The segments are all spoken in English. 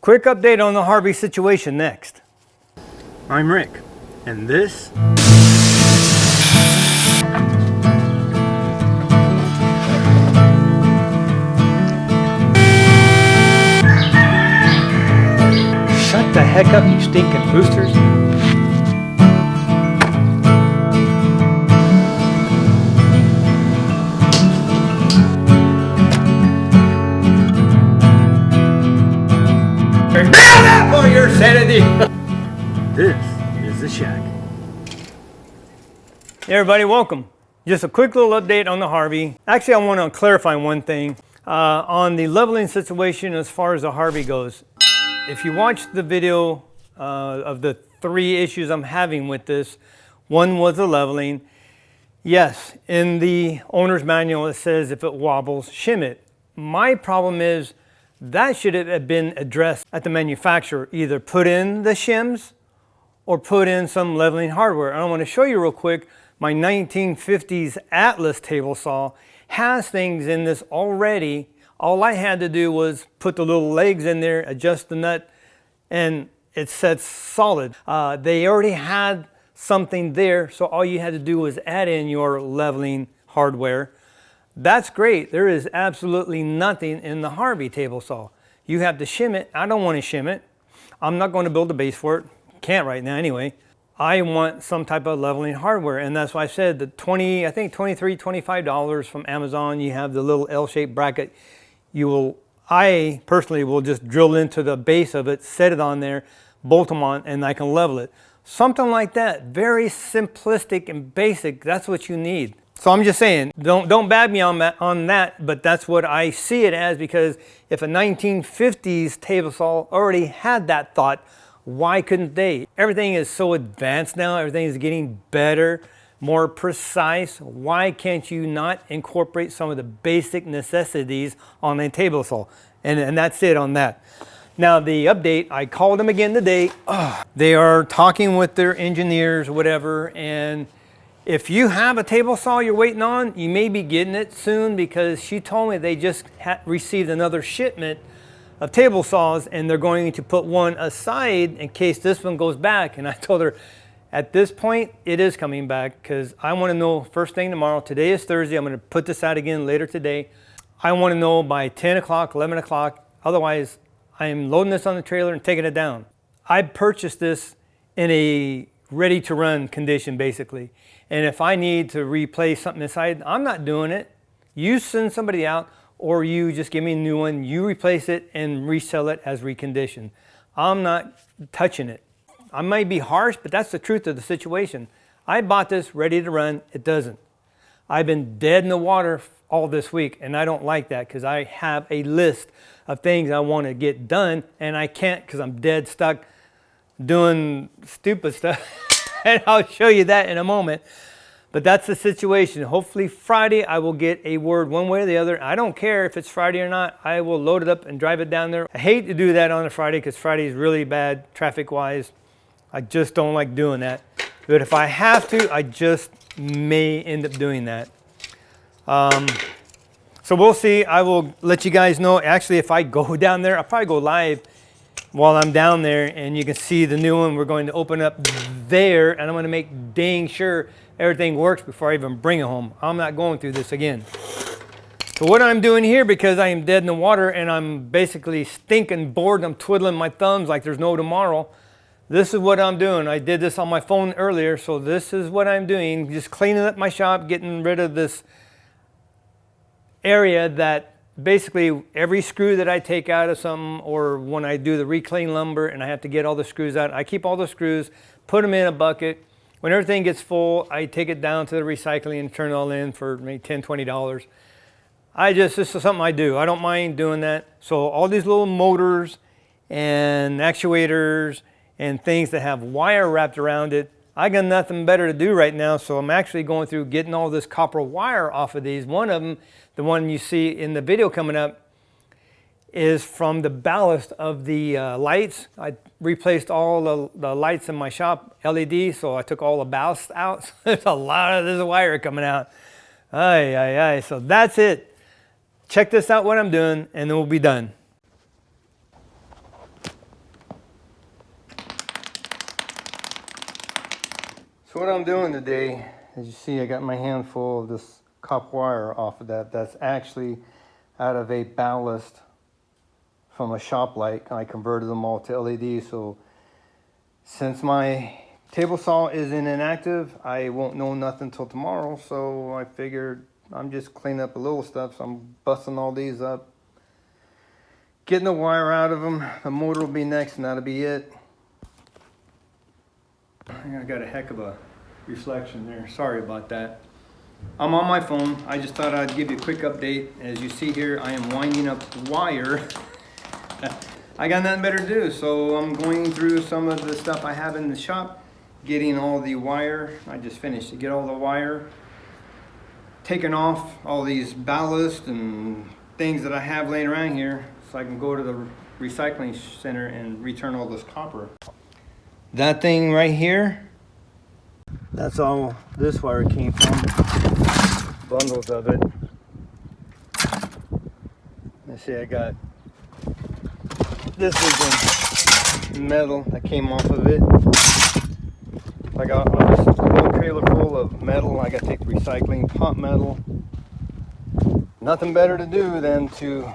Quick update on the Harvey situation next. I'm Rick, and this shut the heck up, you stinking roosters. Down for your sanity. This is the shack. Hey everybody, welcome. Just a quick little update on the Harvey. Actually, I want to clarify one thing on the leveling situation as far as the Harvey goes. If you watch the video of the 3 issues I'm having with this, one was the leveling. Yes, in the owner's manual it says if it wobbles, shim it. My problem is that should have been addressed at the manufacturer. Either put in the shims or put in some leveling hardware. And I want to show you real quick, my 1950s Atlas table saw has things in this already. All I had to do was put the little legs in there, adjust the nut, and it sets solid. They already had something there, so all you had to do was add in your leveling hardware. That's great. There is absolutely nothing in the Harvey table saw. You have to shim it. I don't want to shim it. I'm not going to build a base for it. Can't right now anyway. I want some type of leveling hardware, and that's why I said the I think $23, $25 from Amazon. You have the little L-shaped bracket. I personally will just drill into the base of it, set it on there, bolt them on, and I can level it. Something like that. Very simplistic and basic. That's what you need. So I'm just saying, don't bag me on that, but that's what I see it as, because if a 1950s table saw already had that thought, why couldn't they? Everything is so advanced now, everything is getting better, more precise. Why can't you not incorporate some of the basic necessities on a table saw? And that's it on that. Now the update, I called them again today. They are talking with their engineers or whatever, and if you have a table saw you're waiting on, you may be getting it soon, because she told me they just received another shipment of table saws and they're going to put one aside in case this one goes back. And I told her at this point it is coming back, because I want to know first thing tomorrow. Today is Thursday. I'm going to put this out again later today. I want to know by 10 o'clock, 11 o'clock. Otherwise, I am loading this on the trailer and taking it down. I purchased this in a ready to run condition basically. And if I need to replace something inside, I'm not doing it. You send somebody out, or you just give me a new one, you replace it and resell it as reconditioned. I'm not touching it. I might be harsh, but that's the truth of the situation. I bought this ready to run, it doesn't. I've been dead in the water all this week, and I don't like that, because I have a list of things I want to get done, and I can't because I'm dead stuck doing stupid stuff. And I'll show you that in a moment. But that's the situation. Hopefully Friday I will get a word one way or the other. I don't care if it's Friday or not. I will load it up and drive it down there. I hate to do that on a Friday, because Friday is really bad traffic-wise. I just don't like doing that. But if I have to, I just may end up doing that. So we'll see. I will let you guys know. Actually, if I go down there, I'll probably go live while I'm down there, and you can see the new one. We're going to open up there, and I'm going to make dang sure everything works before I even bring it home. I'm not going through this again. So what I'm doing here, because I am dead in the water and I'm basically stinking bored, I'm twiddling my thumbs like there's no tomorrow. This is what I'm doing. I did this on my phone earlier, so this is what I'm doing. Just cleaning up my shop, getting rid of this area that basically every screw that I take out of something, or when I do the reclaim lumber and I have to get all the screws out, I keep all the screws, put them in a bucket. When everything gets full, I take it down to the recycling and turn it all in for maybe $10, $20. This is something I do. I don't mind doing that. So all these little motors and actuators and things that have wire wrapped around it, I got nothing better to do right now, so I'm actually going through getting all this copper wire off of these. One of them, the one you see in the video coming up, is from the ballast of the lights. I replaced all the lights in my shop, LED, so I took all the ballast out. So there's a lot of this wire coming out. So that's it. Check this out what I'm doing, and then we'll be done. So what I'm doing today, as you see, I got my handful of this copper wire off of that. That's actually out of a ballast from a shop light. I converted them all to LED. So since my table saw is inactive, I won't know nothing till tomorrow. So I figured I'm just cleaning up a little stuff. So I'm busting all these up, getting the wire out of them. The motor will be next, and that'll be it. I got a heck of a reflection there. Sorry about that. I'm on my phone. I just thought I'd give you a quick update. As you see here, I am winding up wire. I got nothing better to do, so I'm going through some of the stuff I have in the shop, getting all the wire. I just finished to get all the wire, taking off all these ballast and things that I have laying around here, so I can go to the recycling center and return all this copper. That thing right here, that's all this wire came from. Bundles of it. Let's see, I got, this is the metal that came off of it. I got this whole trailer full of metal. I got to take the recycling, hot metal. Nothing better to do than to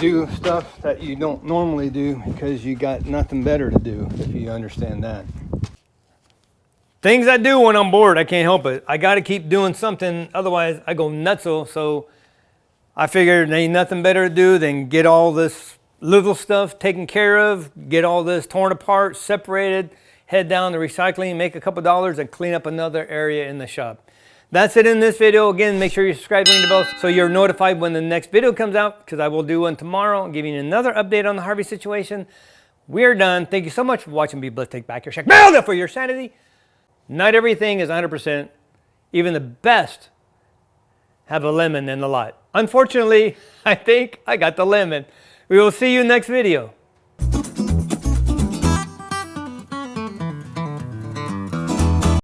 do stuff that you don't normally do because you got nothing better to do, if you understand that. Things I do when I'm bored, I can't help it. I got to keep doing something, otherwise I go nutso. So I figured there ain't nothing better to do than get all this little stuff taken care of, get all this torn apart, separated, head down to recycling, make a couple dollars, and clean up another area in the shop. That's it in this video. Again, make sure you subscribe, ring the bell so you're notified when the next video comes out, because I will do one tomorrow, giving you another update on the Harvey situation. We're done. Thank you so much for watching. Be blessed. Take back your check. Build it for your sanity. Not everything is 100%. Even the best have a lemon in the lot. Unfortunately, I think I got the lemon. We will see you next video.